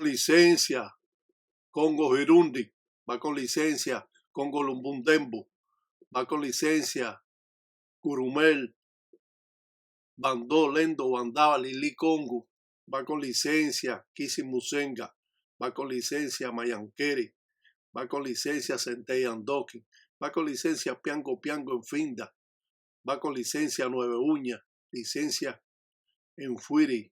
licencia Congo Hirundi, va con licencia Congo Lumbundembo, va con licencia Curumel, Bandó, Lendo, Bandaba, Lili Congo, va con licencia Kisi Musenga, va con licencia Mayankeri, va con licencia Sentei Andoki, va con licencia Piango Piango en Finda, va con licencia Nueve Uña, licencia en Fuiri,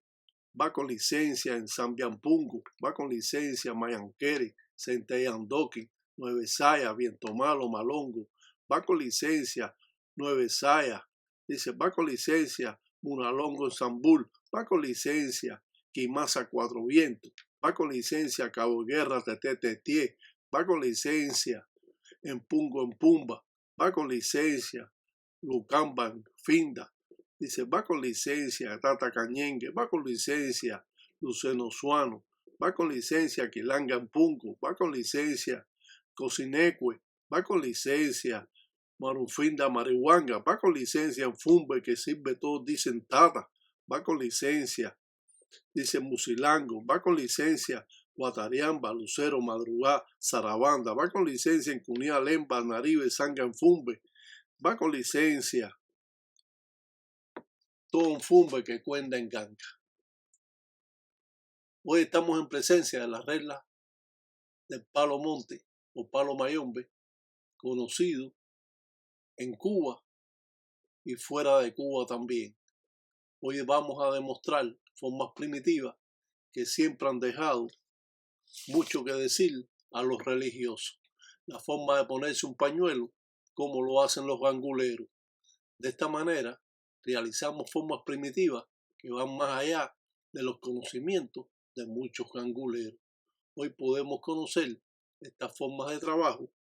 va con licencia en Sambiampungu, va con licencia Mayankeri, Sentei Andoki, Nueve Saya, Viento Malo, Malongo, va con licencia Nueve Saya, dice, va con licencia Munalongo en Zambul, va con licencia Quimasa Cuatro Vientos, va con licencia Cabo Guerra Tetetetie, va con licencia en Pungo en Pumba, va con licencia Lucamba en Finda, dice, va con licencia Tata Cañengue, va con licencia Luceno Suano, va con licencia Quilanga en Pungo, va con licencia Cocinecue, va con licencia Marufinda Marihuanga, va con licencia en Fumbe, que sirve todo, dicen Tata, va con licencia, dice Musilango, va con licencia Guatariamba, Lucero, Madrugá, Sarabanda, va con licencia en Cunía, Lemba, Naribe, Sanga en Fumbe, va con licencia todo un Fumbe que cuenta en Ganga. Hoy estamos en presencia de las reglas del Palo Monte o Palo Mayombe, conocido en Cuba y fuera de Cuba también. Hoy vamos a demostrar formas primitivas que siempre han dejado mucho que decir a los religiosos. La forma de ponerse un pañuelo, como lo hacen los ganguleros. De esta manera, realizamos formas primitivas que van más allá de los conocimientos de muchos ganguleros. Hoy podemos conocer estas formas de trabajo.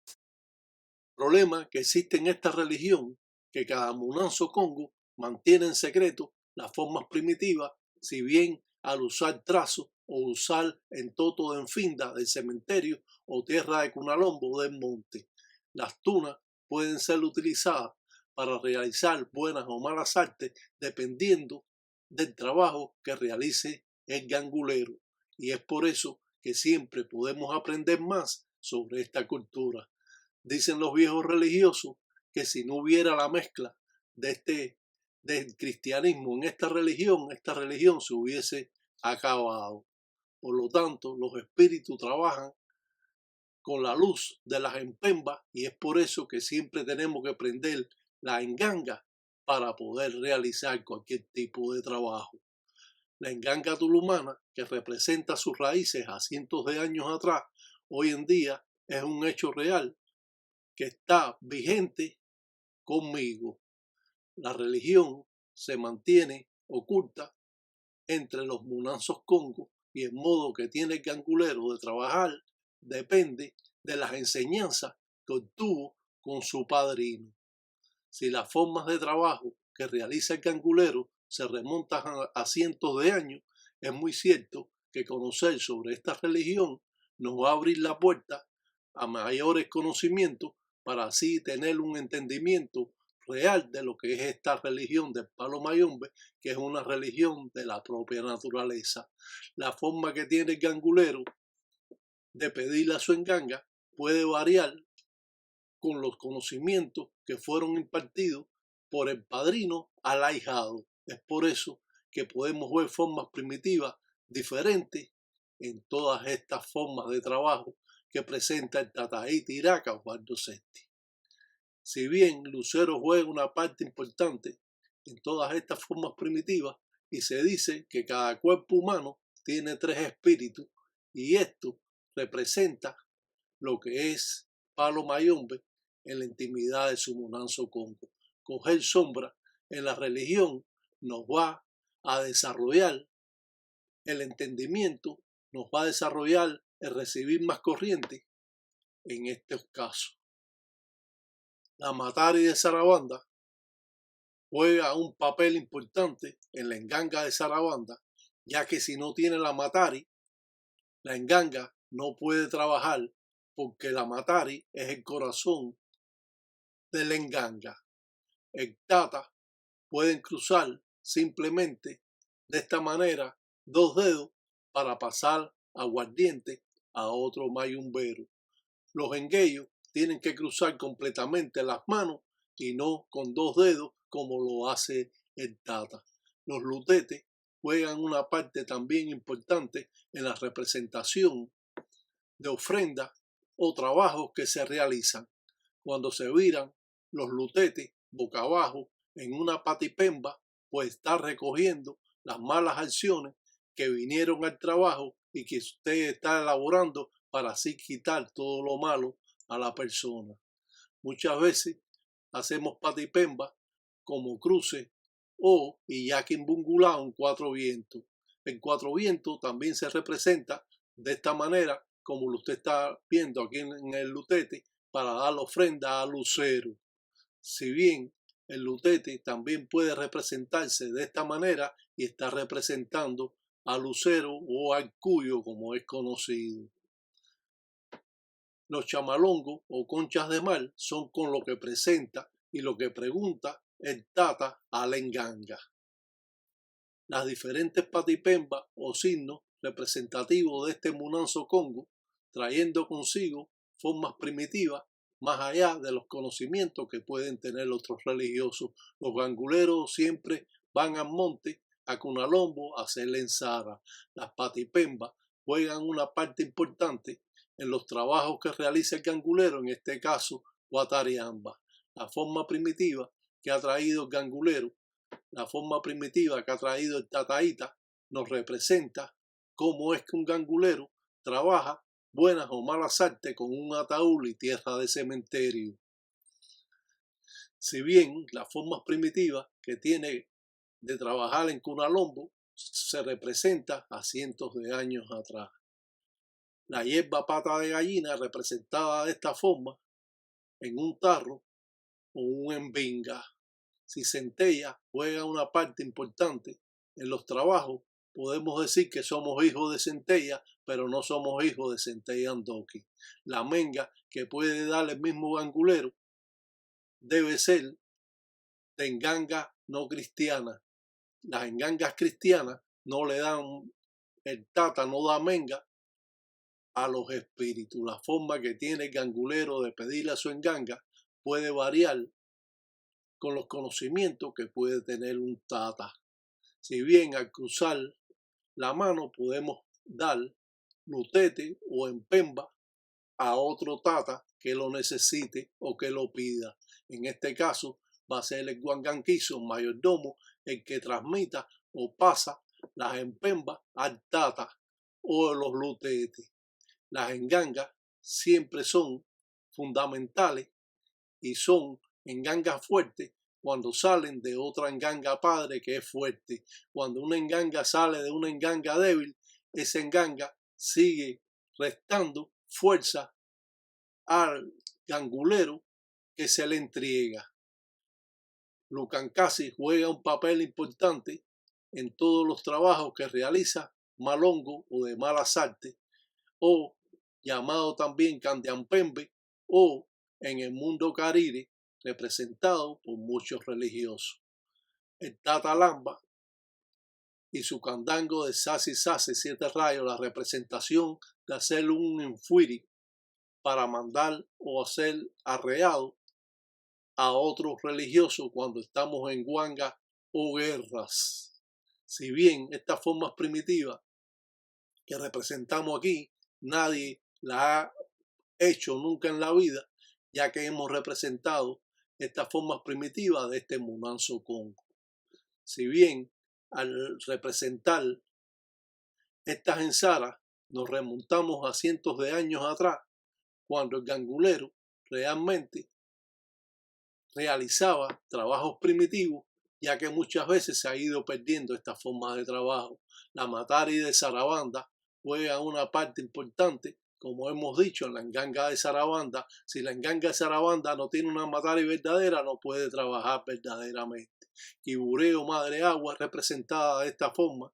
Problema que existe en esta religión, que cada Munanzo Congo mantiene en secreto las formas primitivas, si bien al usar trazo o usar en toto de enfinda del cementerio o tierra de Cunalombo del monte. Las tunas pueden ser utilizadas para realizar buenas o malas artes dependiendo del trabajo que realice el gangulero. Y es por eso que siempre podemos aprender más sobre esta cultura. Dicen los viejos religiosos que si no hubiera la mezcla del cristianismo en esta religión se hubiese acabado. Por lo tanto, los espíritus trabajan con la luz de las empembas y es por eso que siempre tenemos que prender la enganga para poder realizar cualquier tipo de trabajo. La enganga tulumana, que representa sus raíces a cientos de años atrás, hoy en día es un hecho real que está vigente conmigo. La religión se mantiene oculta entre los Munanzos Congo y el modo que tiene el gangulero de trabajar depende de las enseñanzas que obtuvo con su padrino. Si las formas de trabajo que realiza el gangulero se remontan a cientos de años, es muy cierto que conocer sobre esta religión nos va a abrir la puerta a mayores conocimientos para así tener un entendimiento real de lo que es esta religión del Palo Mayombe, que es una religión de la propia naturaleza. La forma que tiene el gangulero de pedirle a su enganga puede variar con los conocimientos que fueron impartidos por el padrino al ahijado. Es por eso que podemos ver formas primitivas diferentes en todas estas formas de trabajo que presenta el Tataí Tiraca Osvaldo Sesti. Si bien Lucero juega una parte importante en todas estas formas primitivas y se dice que cada cuerpo humano tiene 3 espíritus y esto representa lo que es Palo Mayombe en la intimidad de su Munanzo Congo. Coger sombra en la religión nos va a desarrollar el entendimiento, nos va a desarrollar el recibir más corriente en estos casos. La Matari de Sarabanda juega un papel importante en la enganga de Sarabanda, ya que si no tiene la Matari, la enganga no puede trabajar porque la Matari es el corazón de la enganga. El Tata pueden cruzar simplemente de esta manera 2 dedos para pasar aguardiente a otro mayumbero. Los engueyos tienen que cruzar completamente las manos y no con 2 dedos como lo hace el tata. Los lutetes juegan una parte también importante en la representación de ofrendas o trabajos que se realizan. Cuando se viran los lutetes boca abajo en una patipemba, pues está recogiendo las malas acciones que vinieron al trabajo y que usted está elaborando para así quitar todo lo malo a la persona. Muchas veces hacemos patipemba como cruces o iyaquimbungulao en 4 vientos. En 4 vientos también se representa de esta manera, como usted está viendo aquí en el lutete, para dar ofrenda al lucero. Si bien el lutete también puede representarse de esta manera y está representando al lucero o al cuyo, como es conocido. Los chamalongos o conchas de mar son con lo que presenta y lo que pregunta el tata a la enganga. Las diferentes patipembas o signos representativos de este munanzo congo, trayendo consigo formas primitivas más allá de los conocimientos que pueden tener otros religiosos. Los ganguleros siempre van al monte, a Cunalombo, a hacer la ensara. Las patipembas juegan una parte importante en los trabajos que realiza el gangulero, en este caso Guatariamba. La forma primitiva que ha traído el gangulero, la forma primitiva que ha traído el tataíta, nos representa cómo es que un gangulero trabaja buenas o malas artes con un ataúd y tierra de cementerio. Si bien las formas primitivas que tiene de trabajar en Cunalombo se representa a cientos de años atrás. La hierba pata de gallina representada de esta forma en un tarro o un envinga. Si centella juega una parte importante en los trabajos, podemos decir que somos hijos de centella, pero no somos hijos de centella andoqui. La menga que puede dar el mismo gangulero debe ser de enganga no cristiana. Las engangas cristianas no le dan, el tata no da menga a los espíritus. La forma que tiene el gangulero de pedirle a su enganga puede variar con los conocimientos que puede tener un tata. Si bien al cruzar la mano podemos dar lutete o empemba a otro tata que lo necesite o que lo pida. En este caso va a ser el guanganquizo, mayordomo, el que transmita o pasa las empembas al tata o los lutetes. Las engangas siempre son fundamentales y son engangas fuertes cuando salen de otra enganga padre que es fuerte. Cuando una enganga sale de una enganga débil, esa enganga sigue restando fuerza al gangulero que se le entrega. Lucancasi juega un papel importante en todos los trabajos que realiza malongo o de malas artes, o llamado también candiampembe, o en el mundo cariri representado por muchos religiosos. El tatalamba y su candango de sasi sasi 7 rayos, la representación de hacer un enfuiri para mandar o hacer arreado a otros religiosos cuando estamos en huanga o guerras. Si bien estas formas primitivas que representamos aquí, nadie la ha hecho nunca en la vida, ya que hemos representado estas formas primitivas de este munanzo congo. Si bien al representar estas ensaras nos remontamos a cientos de años atrás, cuando el gangulero realmente realizaba trabajos primitivos, ya que muchas veces se ha ido perdiendo esta forma de trabajo. La matari de Sarabanda juega una parte importante, como hemos dicho, en la enganga de Sarabanda. Si la enganga de Sarabanda no tiene una matari verdadera, no puede trabajar verdaderamente. Quibureo, madre agua, representada de esta forma,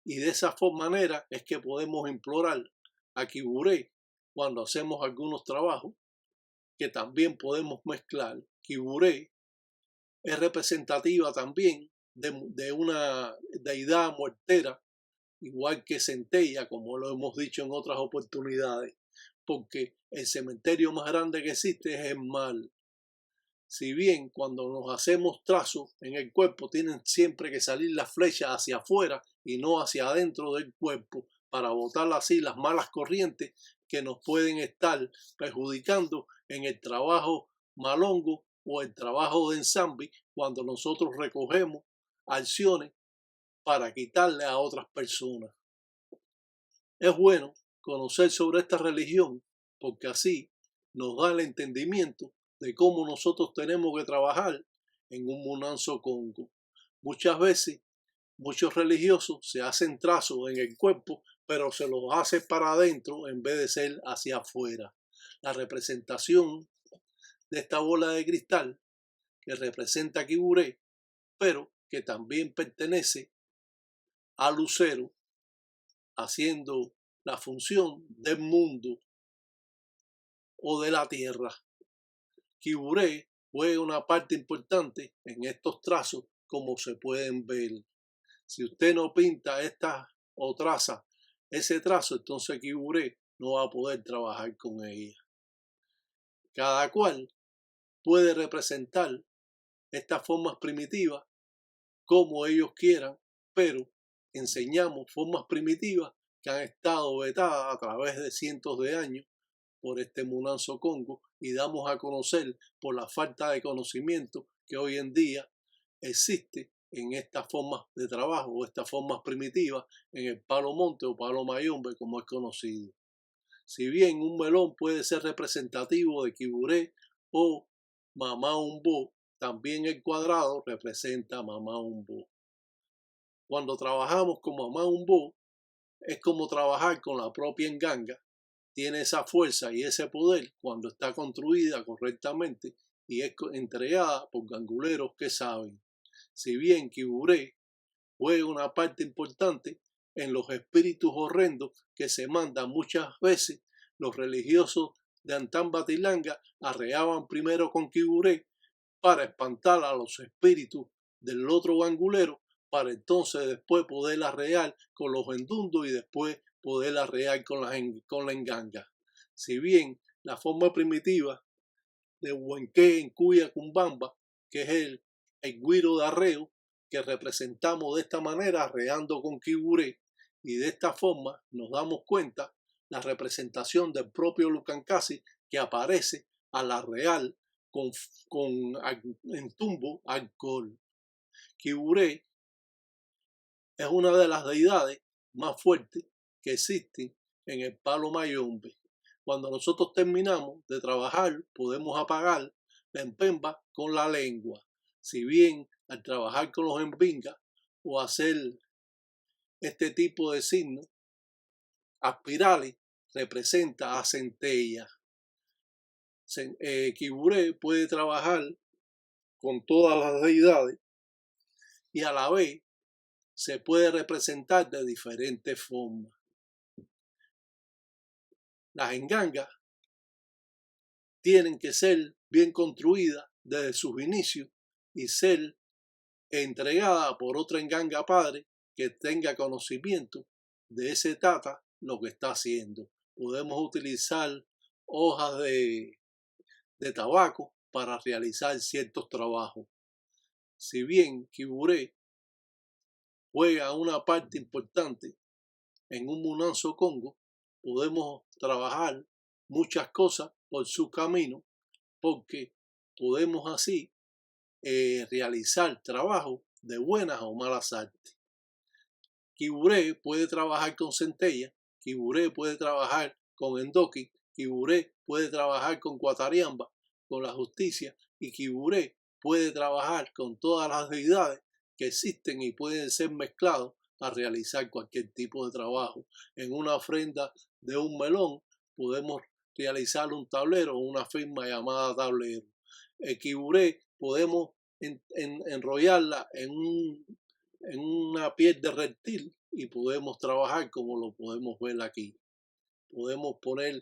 y de esa manera es que podemos implorar a Quiburé cuando hacemos algunos trabajos, que también podemos mezclar. Quiburé es representativa también de una deidad muertera igual que centella, como lo hemos dicho en otras oportunidades, porque el cementerio más grande que existe es el mal. Si bien cuando nos hacemos trazos en el cuerpo tienen siempre que salir las flechas hacia afuera y no hacia adentro del cuerpo para botar así las malas corrientes que nos pueden estar perjudicando en el trabajo malongo o el trabajo de ensamble cuando nosotros recogemos acciones para quitarle a otras personas. Es bueno conocer sobre esta religión porque así nos da el entendimiento de cómo nosotros tenemos que trabajar en un Munanzo Congo. Muchas veces, muchos religiosos se hacen trazos en el cuerpo, pero se los hace para adentro en vez de ser hacia afuera. La representación de esta bola de cristal que representa a Quiburé, pero que también pertenece a Lucero, haciendo la función del mundo o de la tierra. Quiburé juega una parte importante en estos trazos, como se pueden ver. Si usted no pinta esta o traza ese trazo, entonces Quiburé no va a poder trabajar con ella. Cada cual puede representar estas formas primitivas como ellos quieran, pero enseñamos formas primitivas que han estado vetadas a través de cientos de años por este Munanzo Congo y damos a conocer por la falta de conocimiento que hoy en día existe en estas formas de trabajo o estas formas primitivas en el palo monte o palo mayombe como es conocido. Si bien un melón puede ser representativo de Quiburé o Mamá Umbo, también el cuadrado representa a Mamá Umbo. Cuando trabajamos con Mamá Umbo es como trabajar con la propia enganga. Tiene esa fuerza y ese poder cuando está construida correctamente y es entregada por ganguleros que saben. Si bien Quiburé juega una parte importante en los espíritus horrendos que se mandan muchas veces, los religiosos de Antambatilanga arreaban primero con Quiburé para espantar a los espíritus del otro gangulero para entonces después poder arrear con los endundos y después poder arrear con la enganga. Si bien la forma primitiva de Huenque en Cuya Cumbamba, que es el guiro de arreo, que representamos de esta manera arreando con Quiburé, y de esta forma nos damos cuenta la representación del propio Lucancasi que aparece al arrear en tumbo alcohol. Quiburé es una de las deidades más fuertes que existen en el palo mayombe. Cuando nosotros terminamos de trabajar, podemos apagar la empemba con la lengua. Si bien al trabajar con los embingas o hacer este tipo de signos, aspirales representa a centella. Quiburé puede trabajar con todas las deidades y a la vez se puede representar de diferentes formas. Las engangas tienen que ser bien construidas desde sus inicios y ser entregadas por otra enganga padre que tenga conocimiento de ese tata lo que está haciendo. Podemos utilizar hojas de tabaco para realizar ciertos trabajos. Si bien Quiburé juega una parte importante en un Munanzo Congo, podemos trabajar muchas cosas por su camino porque podemos así realizar trabajo de buenas o malas artes. Quiburé puede trabajar con centella, Quiburé puede trabajar con endoqui, Quiburé puede trabajar con cuatariamba, con la justicia, y Quiburé puede trabajar con todas las deidades que existen y pueden ser mezclados a realizar cualquier tipo de trabajo. En una ofrenda de un melón podemos realizar un tablero o una firma llamada tablero. El Quiburé podemos enrollarla en una piel de reptil y podemos trabajar como lo podemos ver aquí. Podemos poner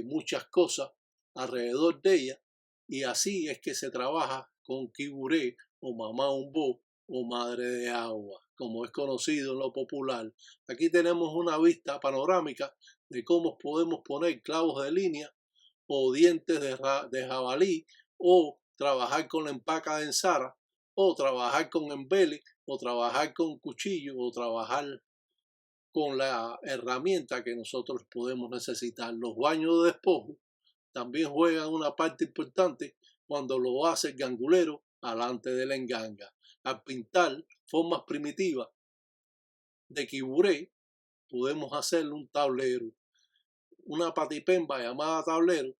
muchas cosas alrededor de ella y así es que se trabaja con Quiburé o Mamá Umbo o Madre de Agua. como es conocido en lo popular. Aquí tenemos una vista panorámica de cómo podemos poner clavos de línea o dientes de jabalí, o trabajar con la empaca de ensara, o trabajar con embele, o trabajar con cuchillo, o trabajar con la herramienta que nosotros podemos necesitar. Los baños de despojo también juegan una parte importante cuando lo hace el gangulero alante de la enganga. Al pintar formas primitivas de quiburé, podemos hacerle un tablero, una patipemba llamada tablero,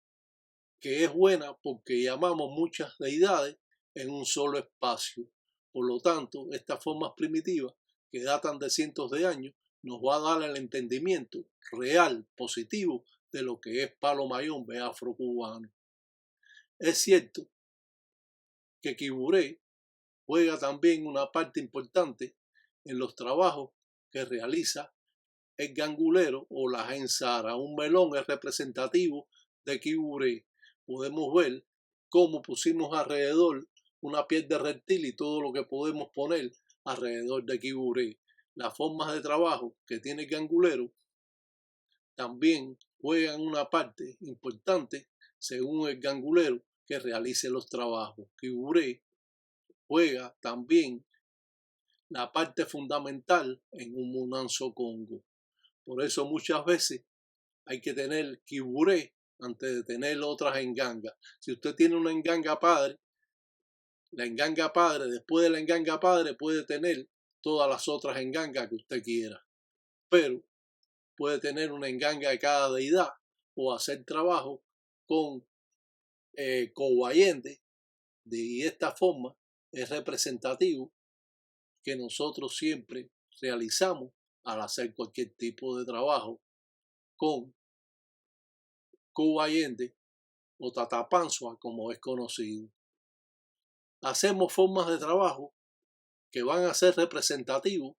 que es buena porque llamamos muchas deidades en un solo espacio. Por lo tanto, estas formas primitivas, que datan de cientos de años, nos va a dar el entendimiento real, positivo, de lo que es palo mayombe afrocubano. Es cierto que quiburé juega también una parte importante en los trabajos que realiza el gangulero o la ensara. Un melón es representativo de quiburé. Podemos ver cómo pusimos alrededor una piel de reptil y todo lo que podemos poner alrededor de quiburé. Las formas de trabajo que tiene el gangulero también juegan una parte importante según el gangulero que realice los trabajos. Quiburé juega también la parte fundamental en un munanzo congo. Por eso muchas veces hay que tener quiburé antes de tener otras engangas. Si usted tiene una enganga padre, la enganga padre, después de la enganga padre puede tener todas las otras engangas que usted quiera. Pero puede tener una enganga de cada deidad o hacer trabajo con cobayende. De esta forma es representativo que nosotros siempre realizamos al hacer cualquier tipo de trabajo con cobayende o tatapanzua, como es conocido. Hacemos formas de trabajo que van a ser representativos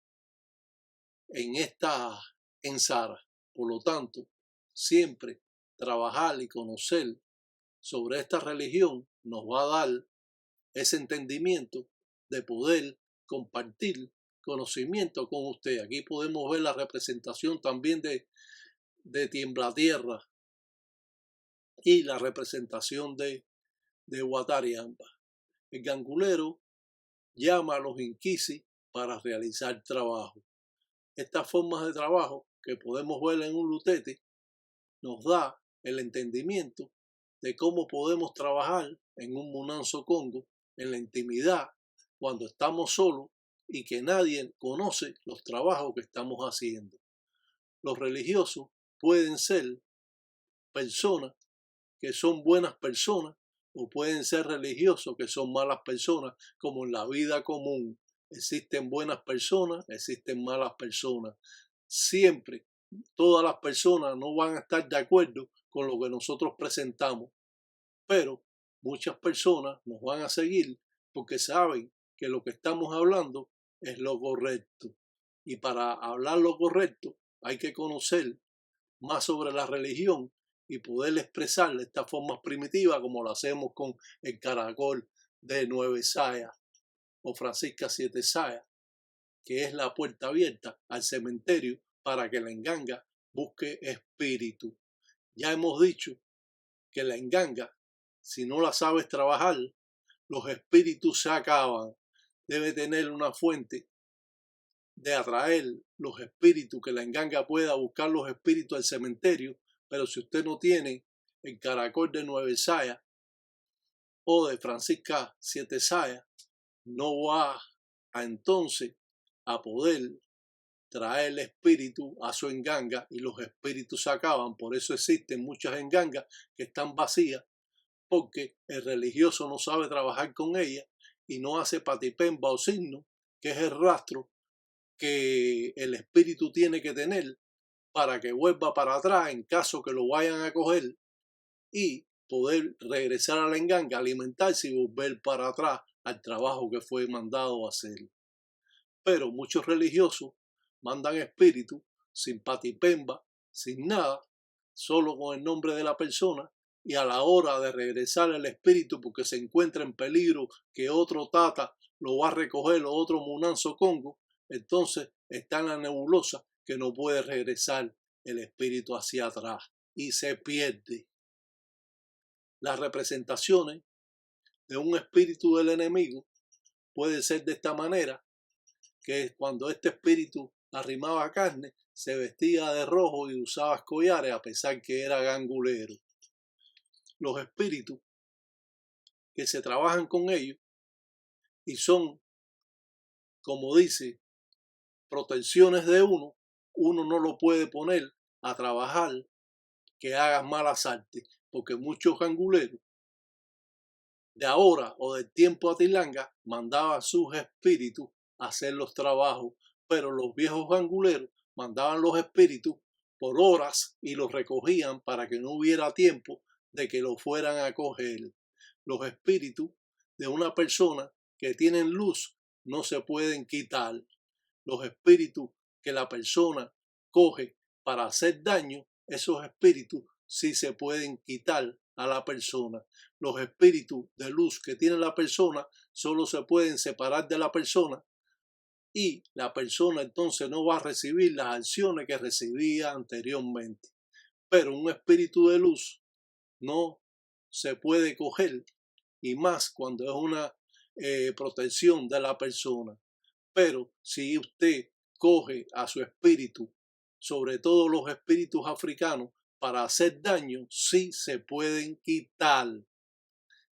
en esta ensara. Por lo tanto, siempre trabajar y conocer sobre esta religión nos va a dar ese entendimiento de poder compartir conocimiento con usted. Aquí podemos ver la representación también de Tiemblatierra y la representación de Guatariamba. El gangulero llama a los inquisis para realizar trabajo. Estas formas de trabajo que podemos ver en un lutete nos da el entendimiento de cómo podemos trabajar en un munanzo congo en la intimidad cuando estamos solos y que nadie conoce los trabajos que estamos haciendo. Los religiosos pueden ser personas que son buenas personas o pueden ser religiosos que son malas personas, como en la vida común. Existen buenas personas, existen malas personas. Siempre todas las personas no van a estar de acuerdo con lo que nosotros presentamos, pero muchas personas nos van a seguir porque saben que lo que estamos hablando es lo correcto. Y para hablar lo correcto hay que conocer más sobre la religión y poder expresar de esta forma primitiva como lo hacemos con el caracol de 9 sayas o Francisca 7 sayas, que es la puerta abierta al cementerio para que la enganga busque espíritu. Ya hemos dicho que la enganga, si no la sabes trabajar, los espíritus se acaban. Debe tener una fuente de atraer los espíritus, que la enganga pueda buscar los espíritus al cementerio. Pero si usted no tiene el caracol de 9 sayas o de Francisca 7 sayas, no va a entonces a poder traer el espíritu a su enganga y los espíritus se acaban. Por eso existen muchas engangas que están vacías, porque el religioso no sabe trabajar con ellas y no hace patipemba o signo, que es el rastro que el espíritu tiene que tener para que vuelva para atrás en caso que lo vayan a coger y poder regresar a la enganga, alimentarse y volver para atrás al trabajo que fue mandado a hacer. Pero muchos religiosos mandan espíritu sin patipemba, sin nada, solo con el nombre de la persona, y a la hora de regresar el espíritu porque se encuentra en peligro que otro tata lo va a recoger o otro munanzo congo, entonces está en la nebulosa que no puede regresar el espíritu hacia atrás y se pierde. Las representaciones de un espíritu del enemigo puede ser de esta manera, que cuando este espíritu arrimaba carne, se vestía de rojo y usaba collares a pesar que era gangulero. Los espíritus que se trabajan con ellos y son, como dice, protecciones de uno no lo puede poner a trabajar que haga malas artes, porque muchos ganguleros de ahora o del tiempo Atilanga mandaban sus espíritus a hacer los trabajos, pero los viejos ganguleros mandaban los espíritus por horas y los recogían para que no hubiera tiempo de que lo fueran a coger. Los espíritus de una persona que tienen luz no se pueden quitar. Los espíritus que la persona coge para hacer daño, esos espíritus sí se pueden quitar a la persona. Los espíritus de luz que tiene la persona solo se pueden separar de la persona y la persona entonces no va a recibir las acciones que recibía anteriormente. Pero un espíritu de luz no se puede coger, y más cuando es una protección de la persona. Pero si usted coge a su espíritu, sobre todo los espíritus africanos, para hacer daño, sí se pueden quitar.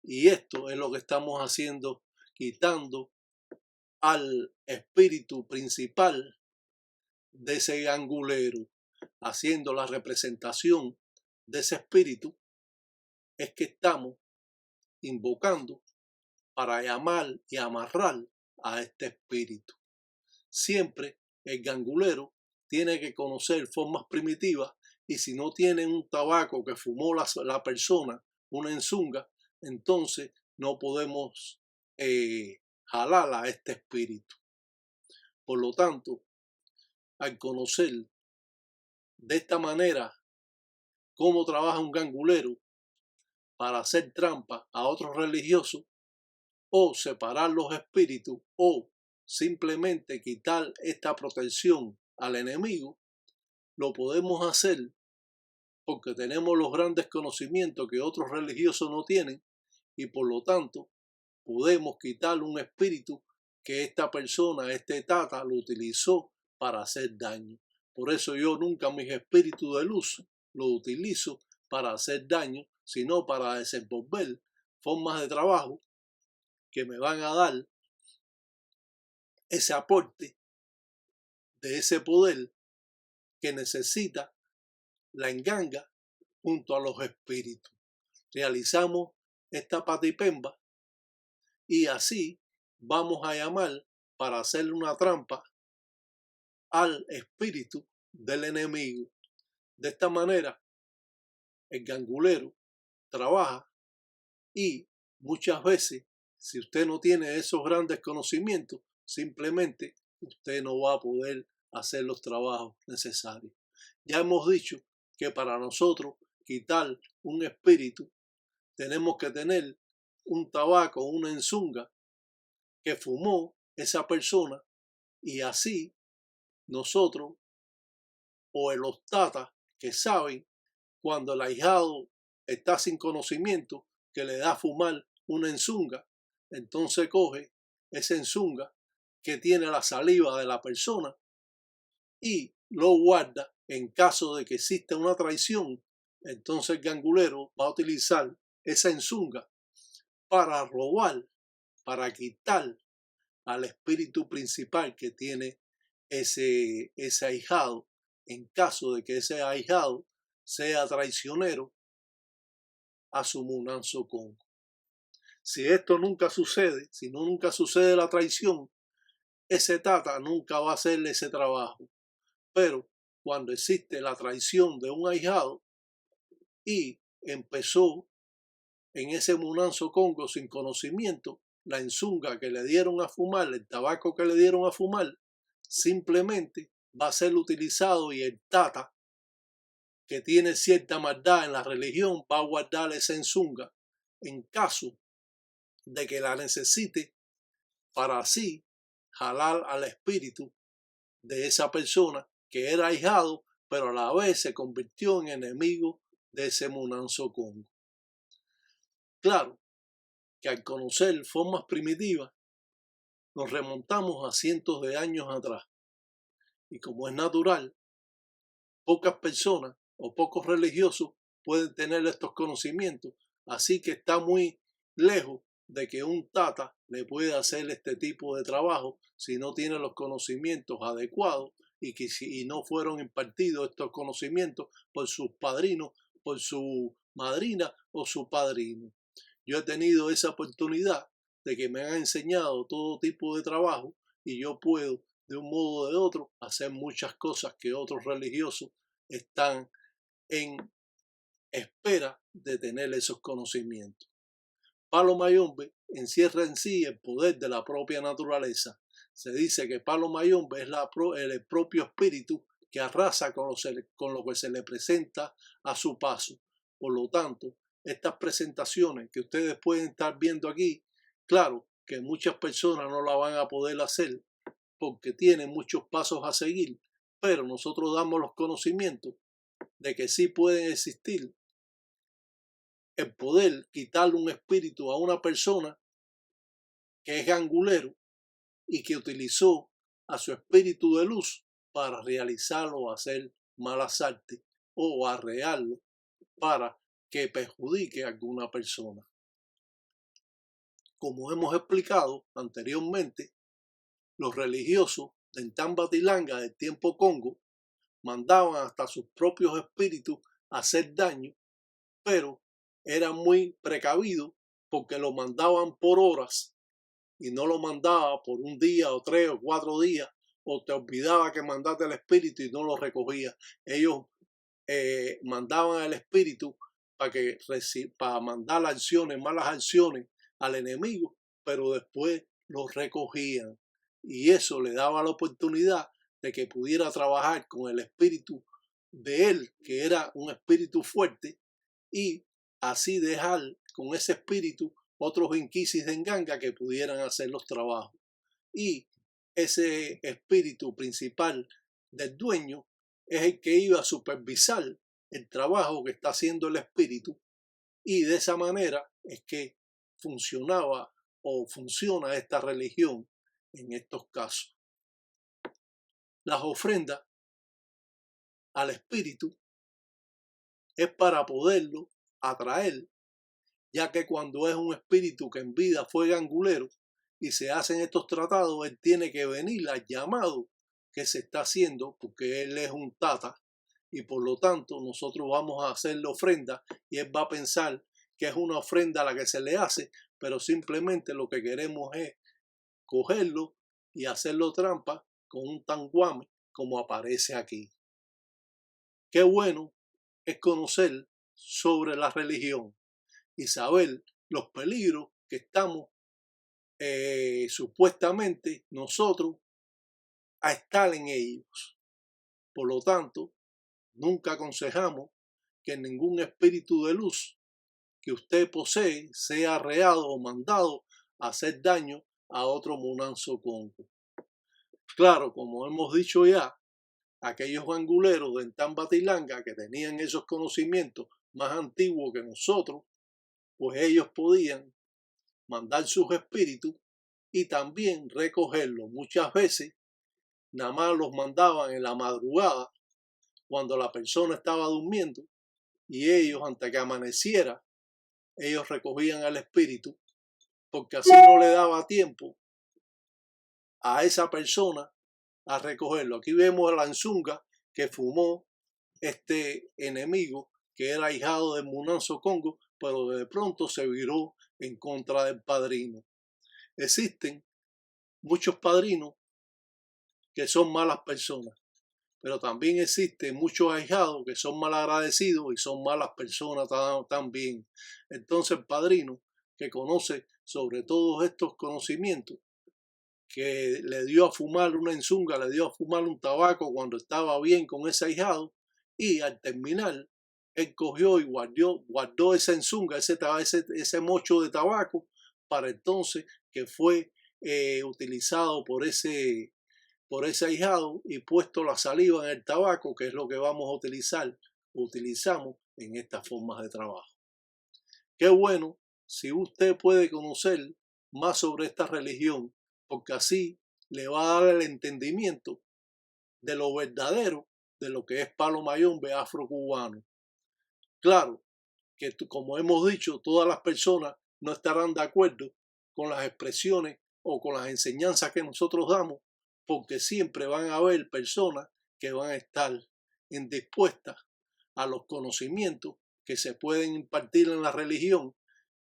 Y esto es lo que estamos haciendo, quitando al espíritu principal de ese gangulero, haciendo la representación de ese espíritu, es que estamos invocando para llamar y amarrar a este espíritu. Siempre el gangulero tiene que conocer formas primitivas, y si no tiene un tabaco que fumó la persona, una enzunga, entonces no podemos jalar a este espíritu. Por lo tanto, al conocer de esta manera cómo trabaja un gangulero para hacer trampa a otros religiosos, o separar los espíritus, o simplemente quitar esta protección al enemigo, lo podemos hacer porque tenemos los grandes conocimientos que otros religiosos no tienen, y por lo tanto podemos quitar un espíritu que esta persona, este tata, lo utilizó para hacer daño. Por eso yo nunca mis espíritus de luz los utilizo para hacer daño, sino para desenvolver formas de trabajo que me van a dar ese aporte de ese poder que necesita la enganga junto a los espíritus. Realizamos esta patipemba y así vamos a llamar para hacerle una trampa al espíritu del enemigo. De esta manera, el gangulero trabaja, y muchas veces, si usted no tiene esos grandes conocimientos, simplemente usted no va a poder hacer los trabajos necesarios. Ya hemos dicho que para nosotros quitar un espíritu tenemos que tener un tabaco, una enzunga que fumó esa persona, y así nosotros o los tatas que saben cuando el ahijado está sin conocimiento, que le da a fumar una enzunga, entonces coge esa enzunga que tiene la saliva de la persona y lo guarda en caso de que exista una traición. Entonces el gangulero va a utilizar esa enzunga para robar, para quitar al espíritu principal que tiene ese ahijado, en caso de que ese ahijado sea traicionero a su Munanzo Congo. Si esto nunca sucede, si no nunca sucede la traición, ese tata nunca va a hacerle ese trabajo. Pero cuando existe la traición de un ahijado y empezó en ese Munanzo Congo sin conocimiento, la enzunga que le dieron a fumar, el tabaco que le dieron a fumar, simplemente va a ser utilizado, y el tata que tiene cierta maldad en la religión va a guardar esa enzunga en caso de que la necesite para así jalar al espíritu de esa persona que era ahijado, pero a la vez se convirtió en enemigo de ese Munanzo Congo. Claro que al conocer formas primitivas nos remontamos a cientos de años atrás y como es natural, pocas personas o pocos religiosos pueden tener estos conocimientos, así que está muy lejos de que un tata le pueda hacer este tipo de trabajo si no tiene los conocimientos adecuados y que si no fueron impartidos estos conocimientos por sus padrinos, por su madrina o su padrino. Yo he tenido esa oportunidad de que me han enseñado todo tipo de trabajo y yo puedo de un modo o de otro hacer muchas cosas que otros religiosos están en espera de tener esos conocimientos. Palo Mayombe encierra en sí el poder de la propia naturaleza. Se dice que Palo Mayombe es el propio espíritu que arrasa con lo que se le presenta a su paso. Por lo tanto, estas presentaciones que ustedes pueden estar viendo aquí, claro que muchas personas no la van a poder hacer porque tienen muchos pasos a seguir, pero nosotros damos los conocimientos de que sí pueden existir el poder quitarle un espíritu a una persona que es gangulero y que utilizó a su espíritu de luz para realizarlo o hacer malas artes o arrearlo para que perjudique a alguna persona. Como hemos explicado anteriormente, los religiosos de Tambatilanga del tiempo Congo mandaban hasta sus propios espíritus a hacer daño, pero eran muy precavidos porque lo mandaban por horas y no lo mandaba por un día o 3 o 4 días, o te olvidaba que mandaste el espíritu y no lo recogía. Ellos mandaban el espíritu para mandar acciones, malas acciones al enemigo, pero después lo recogían y eso le daba la oportunidad de que pudiera trabajar con el espíritu de él, que era un espíritu fuerte, y así dejar con ese espíritu otros inquisis de enganga que pudieran hacer los trabajos. Y ese espíritu principal del dueño es el que iba a supervisar el trabajo que está haciendo el espíritu, y de esa manera es que funcionaba o funciona esta religión en estos casos. Las ofrendas al espíritu es para poderlo atraer, ya que cuando es un espíritu que en vida fue gangulero y se hacen estos tratados, él tiene que venir al llamado que se está haciendo porque él es un tata y por lo tanto nosotros vamos a hacerle ofrenda y él va a pensar que es una ofrenda a la que se le hace, pero simplemente lo que queremos es cogerlo y hacerlo trampa con un tanguame como aparece aquí. Qué bueno es conocer sobre la religión y saber los peligros que estamos supuestamente nosotros a estar en ellos. Por lo tanto, nunca aconsejamos que ningún espíritu de luz que usted posee sea arreado o mandado a hacer daño a otro Munanzo Congo. Claro, como hemos dicho ya, aquellos anguleros de Tambatilanga que tenían esos conocimientos más antiguos que nosotros, pues ellos podían mandar sus espíritus y también recogerlos. Muchas veces nada más los mandaban en la madrugada cuando la persona estaba durmiendo y ellos antes que amaneciera, ellos recogían al espíritu porque así no le daba tiempo a esa persona a recogerlo. Aquí vemos a la Nzunga que fumó este enemigo que era ahijado de Munanzo Congo, pero de pronto se viró en contra del padrino. Existen muchos padrinos que son malas personas, pero también existen muchos ahijados que son malagradecidos y son malas personas también. Entonces el padrino que conoce sobre todos estos conocimientos, que le dio a fumar una enzunga, le dio a fumar un tabaco cuando estaba bien con ese ahijado, y al terminar él cogió y guardó esa enzunga, ese mocho de tabaco, para entonces que fue utilizado por ese ahijado y puesto la saliva en el tabaco, que es lo que vamos a utilizamos en estas formas de trabajo. Qué bueno si usted puede conocer más sobre esta religión, porque así le va a dar el entendimiento de lo verdadero de lo que es palo mayombe afrocubano. Claro que, como hemos dicho, todas las personas no estarán de acuerdo con las expresiones o con las enseñanzas que nosotros damos, porque siempre van a haber personas que van a estar indispuestas a los conocimientos que se pueden impartir en la religión,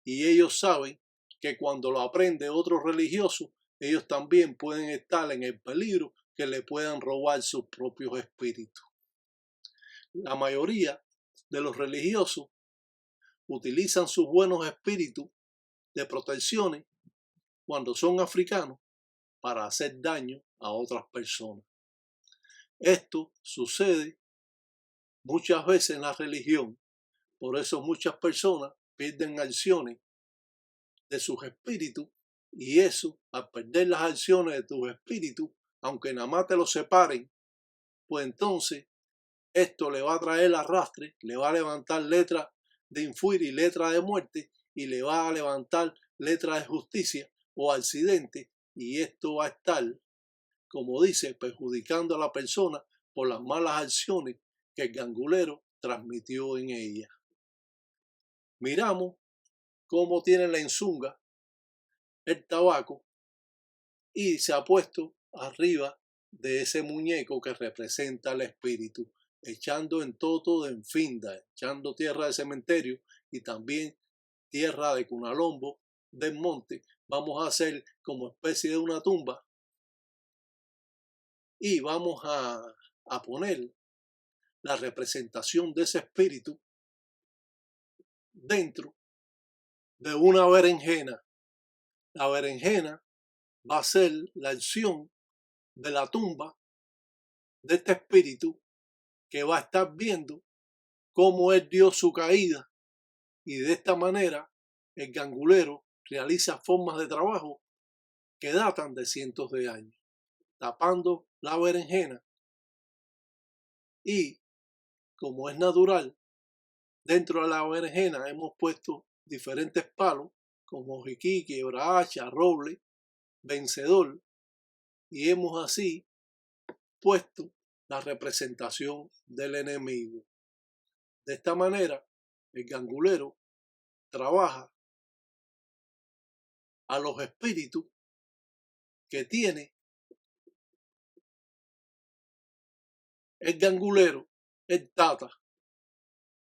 y ellos saben que cuando lo aprende otro religioso, ellos también pueden estar en el peligro que le puedan robar sus propios espíritus. La mayoría de los religiosos utilizan sus buenos espíritus de protecciones cuando son africanos para hacer daño a otras personas. Esto sucede muchas veces en la religión, por eso muchas personas pierden acciones de sus espíritus, y eso, al perder las acciones de tus espíritus, aunque nada más te los separen, pues entonces esto le va a traer arrastre, le va a levantar letra de infuria y letra de muerte, y le va a levantar letra de justicia o accidente, y esto va a estar, como dice, perjudicando a la persona por las malas acciones que el gangulero transmitió en ella. Miramos cómo tiene la enzunga el tabaco y se ha puesto arriba de ese muñeco que representa el espíritu, echando en toto de enfinda, echando tierra de cementerio y también tierra de cunalombo del monte. Vamos a hacer como especie de una tumba y vamos a poner la representación de ese espíritu dentro de una berenjena. La berenjena va a ser la acción de la tumba de este espíritu, que va a estar viendo cómo él dio su caída, y de esta manera el gangulero realiza formas de trabajo que datan de cientos de años, tapando la berenjena, y como es natural, dentro de la berenjena hemos puesto diferentes palos como jiquí, quiebrahacha, roble, vencedor, y hemos así puesto la representación del enemigo. De esta manera, el gangulero trabaja a los espíritus que tiene el gangulero, el tata.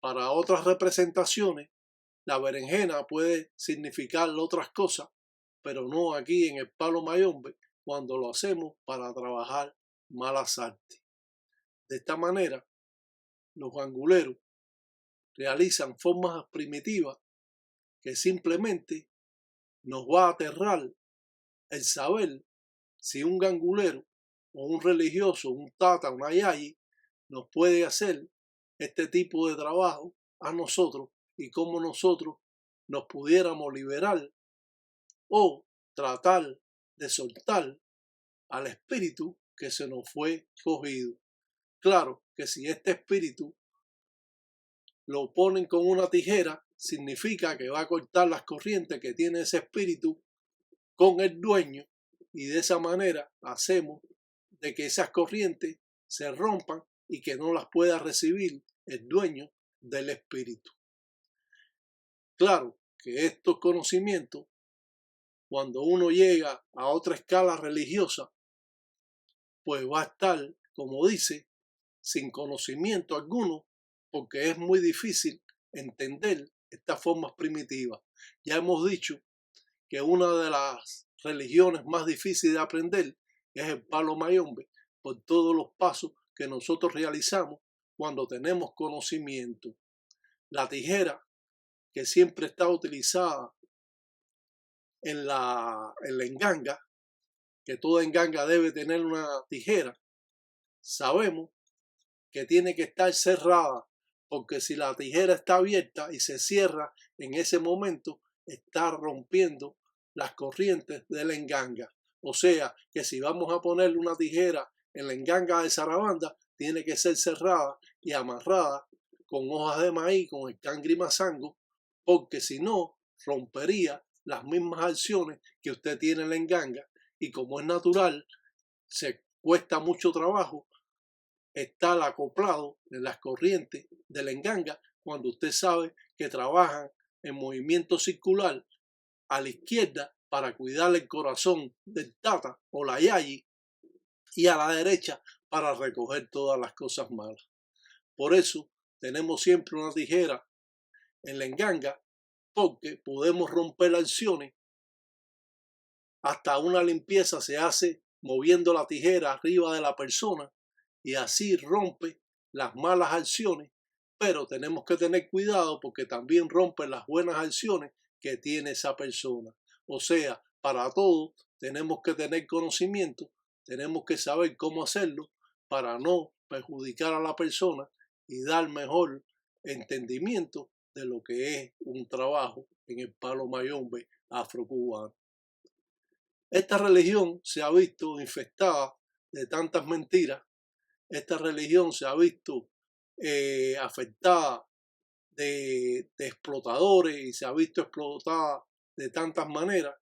Para otras representaciones, la berenjena puede significar otras cosas, pero no aquí en el palo mayombe, cuando lo hacemos para trabajar malas artes. De esta manera, los ganguleros realizan formas primitivas que simplemente nos va a aterrar el saber si un gangulero o un religioso, un tata, una yayi, nos puede hacer este tipo de trabajo a nosotros, y cómo nosotros nos pudiéramos liberar o tratar de soltar al espíritu que se nos fue cogido. Claro que si este espíritu lo ponen con una tijera, significa que va a cortar las corrientes que tiene ese espíritu con el dueño, y de esa manera hacemos de que esas corrientes se rompan y que no las pueda recibir el dueño del espíritu. Claro que estos conocimientos, cuando uno llega a otra escala religiosa, pues va a estar, como dice, sin conocimiento alguno, porque es muy difícil entender estas formas primitivas. Ya hemos dicho que una de las religiones más difíciles de aprender es el palo mayombe, por todos los pasos que nosotros realizamos cuando tenemos conocimiento. La tijera, que siempre está utilizada en la enganga, que toda enganga debe tener una tijera, sabemos que tiene que estar cerrada, porque si la tijera está abierta y se cierra en ese momento, está rompiendo las corrientes de la enganga. O sea que si vamos a ponerle una tijera en la enganga de zarabanda, tiene que ser cerrada y amarrada con hojas de maíz, con el cangri mazango, porque si no, rompería las mismas acciones que usted tiene en la enganga, y como es natural, se cuesta mucho trabajo estar acoplado en las corrientes de la enganga cuando usted sabe que trabajan en movimiento circular a la izquierda para cuidar el corazón del tata o la yayi, y a la derecha para recoger todas las cosas malas. Por eso tenemos siempre una tijera en la enganga, porque podemos romper acciones. Hasta una limpieza se hace moviendo la tijera arriba de la persona, y así rompe las malas acciones, pero tenemos que tener cuidado porque también rompe las buenas acciones que tiene esa persona. O sea, para todo tenemos que tener conocimiento, tenemos que saber cómo hacerlo para no perjudicar a la persona y dar mejor entendimiento de lo que es un trabajo en el palo mayombe afrocubano. Esta religión se ha visto infestada de tantas mentiras, esta religión se ha visto afectada de explotadores y se ha visto explotada de tantas maneras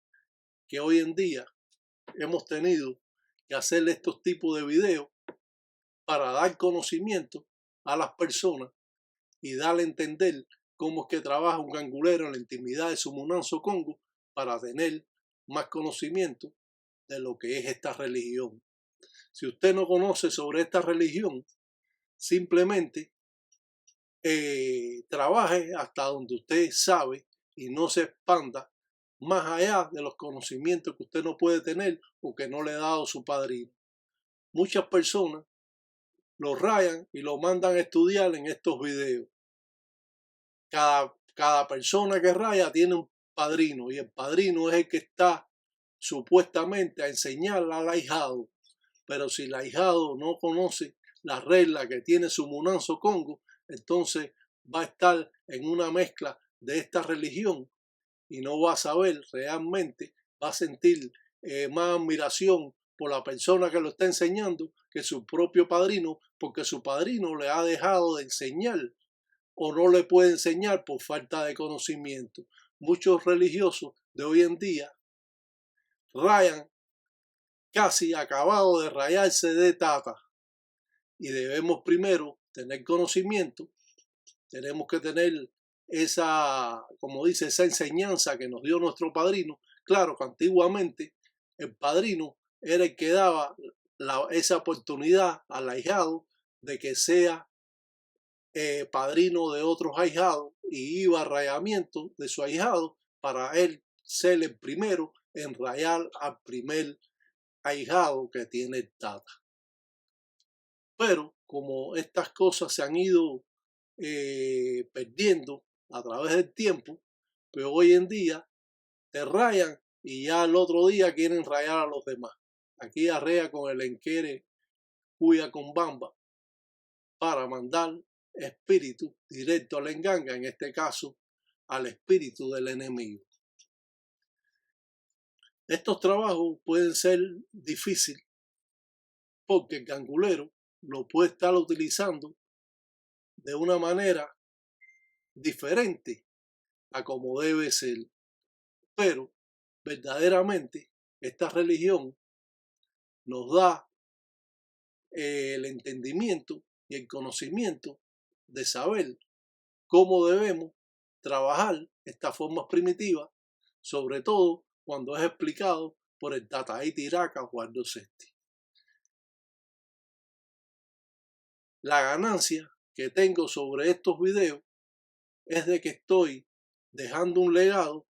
que hoy en día hemos tenido que hacer estos tipos de videos para dar conocimiento a las personas y darle a entender cómo es que trabaja un gangulero en la intimidad de su Munanzo Congo, para tener más conocimiento de lo que es esta religión. Si usted no conoce sobre esta religión, simplemente trabaje hasta donde usted sabe y no se expanda más allá de los conocimientos que usted no puede tener o que no le ha dado su padrino. Muchas personas lo rayan y lo mandan a estudiar en estos videos. Cada persona que raya tiene un padrino, y el padrino es el que está supuestamente a enseñarle al ahijado. Pero si el ahijado no conoce las reglas que tiene su Munanzo Congo, entonces va a estar en una mezcla de esta religión y no va a saber realmente, va a sentir más admiración por la persona que lo está enseñando que su propio padrino, porque su padrino le ha dejado de enseñar o no le puede enseñar por falta de conocimiento. Muchos religiosos de hoy en día rayan casi acabado de rayarse de tata, y debemos primero tener conocimiento, tenemos que tener esa, como dice, esa enseñanza que nos dio nuestro padrino. Claro que antiguamente el padrino era el que daba esa oportunidad al ahijado de que sea padrino de otros ahijados, y iba a rayamiento de su ahijado para él ser el primero en rayar al primer ahijado que tiene el tata. Pero como estas cosas se han ido perdiendo a través del tiempo, pues hoy en día te rayan y ya el otro día quieren rayar a los demás. Aquí arrea con el enquere cuya con bamba para mandar espíritu directo a la enganga, en este caso al espíritu del enemigo. Estos trabajos pueden ser difíciles porque el gangulero lo puede estar utilizando de una manera diferente a como debe ser. Pero verdaderamente esta religión nos da el entendimiento y el conocimiento de saber cómo debemos trabajar estas formas primitivas, sobre todo cuando es explicado por el Tataí Tiraca Juan Sesti. La ganancia que tengo sobre estos videos es de que estoy dejando un legado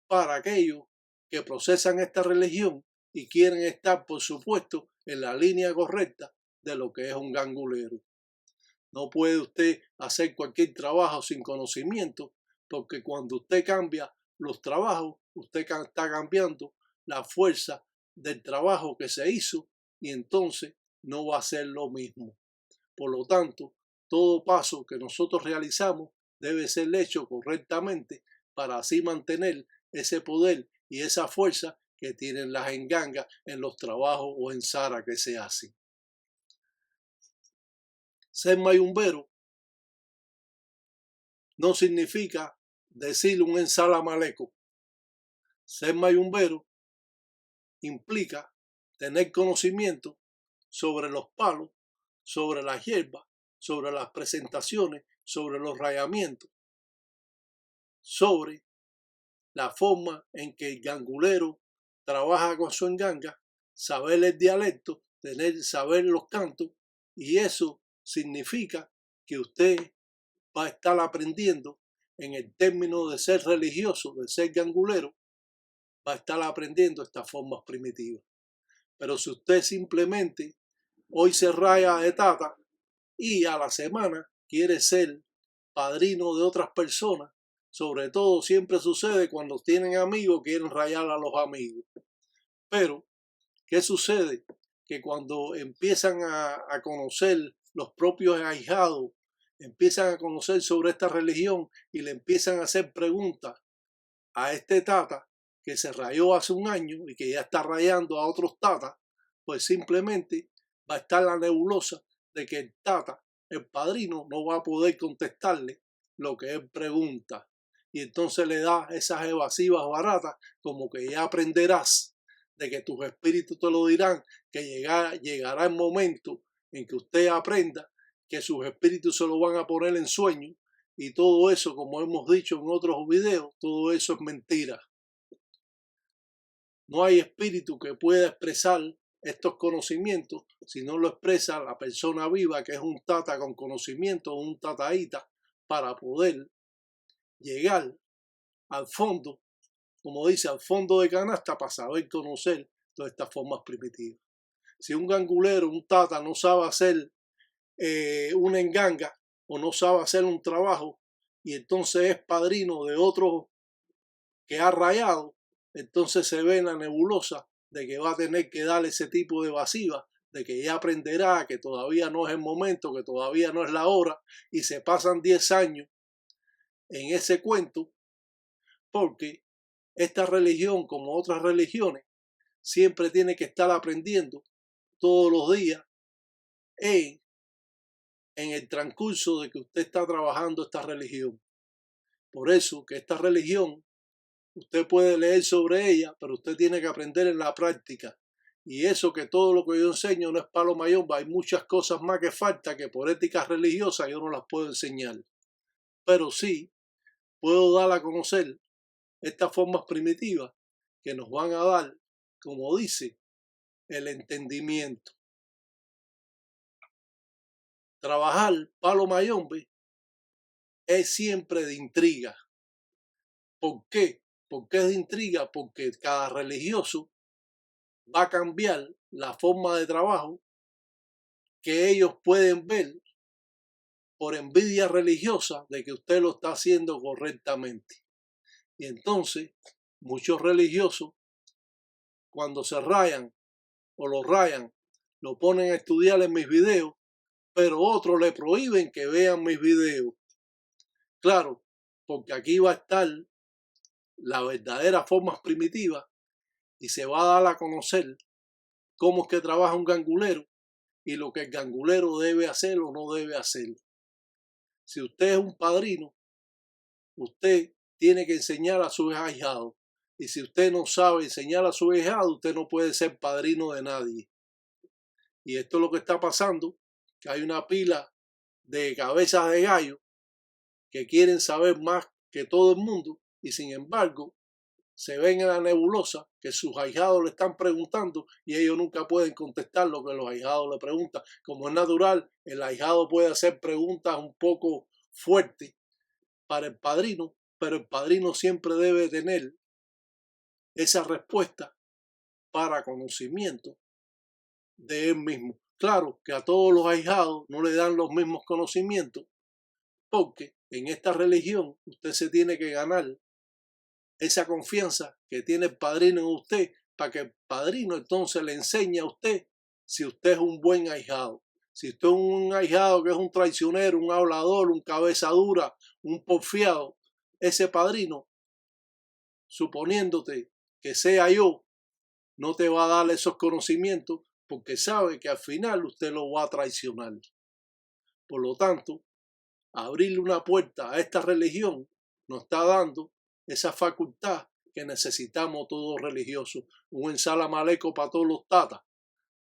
para aquellos que procesan esta religión y quieren estar, por supuesto, en la línea correcta de lo que es un gangulero. No puede usted hacer cualquier trabajo sin conocimiento, porque cuando usted cambia los trabajos, usted está cambiando la fuerza del trabajo que se hizo, y entonces no va a ser lo mismo. Por lo tanto, todo paso que nosotros realizamos debe ser hecho correctamente para así mantener ese poder y esa fuerza que tienen las engangas en los trabajos o en Sara que se hacen. Ser mayumbero no significa decir un ensalamaleco. Ser mayumbero implica tener conocimiento sobre los palos, sobre las hierbas, sobre las presentaciones, sobre los rayamientos, sobre la forma en que el gangulero trabaja con su enganga, saber el dialecto, saber los cantos, y eso significa que usted va a estar aprendiendo en el término de ser religioso, de ser gangulero, va a estar aprendiendo estas formas primitivas. Pero si usted simplemente hoy se raya de tata y a la semana quiere ser padrino de otras personas, sobre todo siempre sucede cuando tienen amigos, quieren rayar a los amigos. Pero, ¿qué sucede? Que cuando empiezan a conocer los propios ahijados, empiezan a conocer sobre esta religión y le empiezan a hacer preguntas a este tata que se rayó hace un año y que ya está rayando a otros tatas, pues simplemente va a estar la nebulosa de que el tata, el padrino, no va a poder contestarle lo que él pregunta. Y entonces le da esas evasivas baratas como que ya aprenderás, de que tus espíritus te lo dirán, que llegará el momento en que usted aprenda, que sus espíritus se lo van a poner en sueño, y todo eso, como hemos dicho en otros videos, todo eso es mentira. No hay espíritu que pueda expresar estos conocimientos si no lo expresa la persona viva, que es un tata con conocimiento, un tataíta, para poder llegar al fondo, como dice, al fondo de canasta, para saber conocer todas estas formas primitivas. Si un gangulero, un tata, no sabe hacer una enganga o no sabe hacer un trabajo y entonces es padrino de otro que ha rayado, entonces se ve en la nebulosa de que va a tener que dar ese tipo de evasiva, de que ya aprenderá, que todavía no es el momento, que todavía no es la hora, y se pasan 10 años en ese cuento, porque esta religión, como otras religiones, siempre tiene que estar aprendiendo todos los días en el transcurso de que usted está trabajando esta religión. Por eso que esta religión, usted puede leer sobre ella, pero usted tiene que aprender en la práctica. Y eso, que todo lo que yo enseño no es palo mayomba, hay muchas cosas más que falta que por ética religiosa yo no las puedo enseñar. Pero sí puedo dar a conocer estas formas primitivas que nos van a dar, como dice, el entendimiento. Trabajar palo mayombe es siempre de intriga. ¿Por qué? ¿Por qué es de intriga? Porque cada religioso va a cambiar la forma de trabajo que ellos pueden ver por envidia religiosa de que usted lo está haciendo correctamente. Y entonces muchos religiosos, cuando se rayan o lo rayan, lo ponen a estudiar en mis videos, pero otros le prohíben que vean mis videos. Claro, porque aquí va a estar la verdadera forma primitiva y se va a dar a conocer cómo es que trabaja un gangulero y lo que el gangulero debe hacer o no debe hacer. Si usted es un padrino, usted tiene que enseñar a sus ahijados. Y si usted no sabe enseñar a sus ahijados, usted no puede ser padrino de nadie. Y esto es lo que está pasando, que hay una pila de cabezas de gallo que quieren saber más que todo el mundo y sin embargo se ven en la nebulosa que sus ahijados le están preguntando y ellos nunca pueden contestar lo que los ahijados le preguntan. Como es natural, el ahijado puede hacer preguntas un poco fuertes para el padrino, pero el padrino siempre debe tener esa respuesta para conocimiento de él mismo. Claro que a todos los ahijados no le dan los mismos conocimientos, porque en esta religión usted se tiene que ganar esa confianza que tiene el padrino en usted, para que el padrino entonces le enseñe a usted si usted es un buen ahijado. Si usted es un ahijado que es un traicionero, un hablador, un cabeza dura, un porfiado, ese padrino, suponiéndote que sea yo, no te va a dar esos conocimientos porque sabe que al final usted lo va a traicionar. Por lo tanto, abrirle una puerta a esta religión nos está dando esa facultad que necesitamos todos religiosos. Un ensalamaleco para todos los tatas,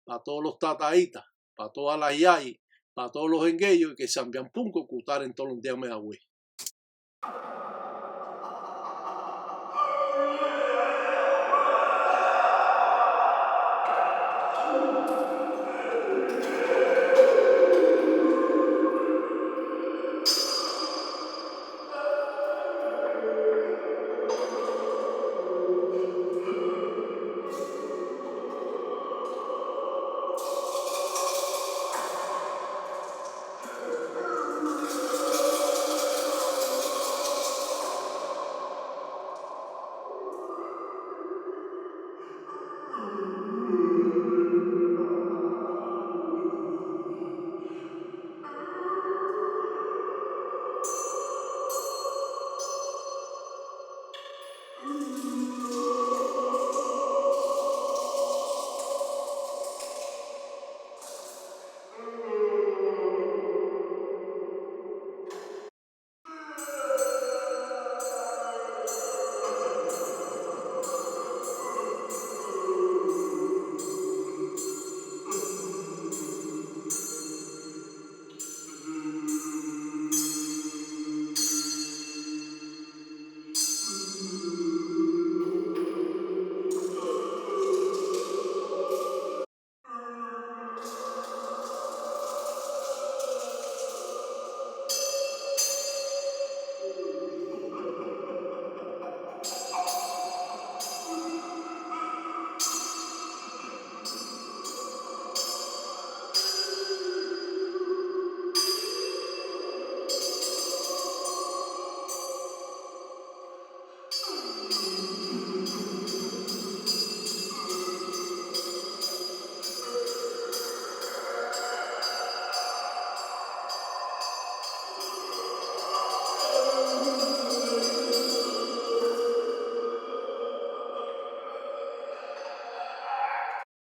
para todos los tataitas, para todas las yayis, para todos los enguellos que se envían punco cutar en todos los días me da güey.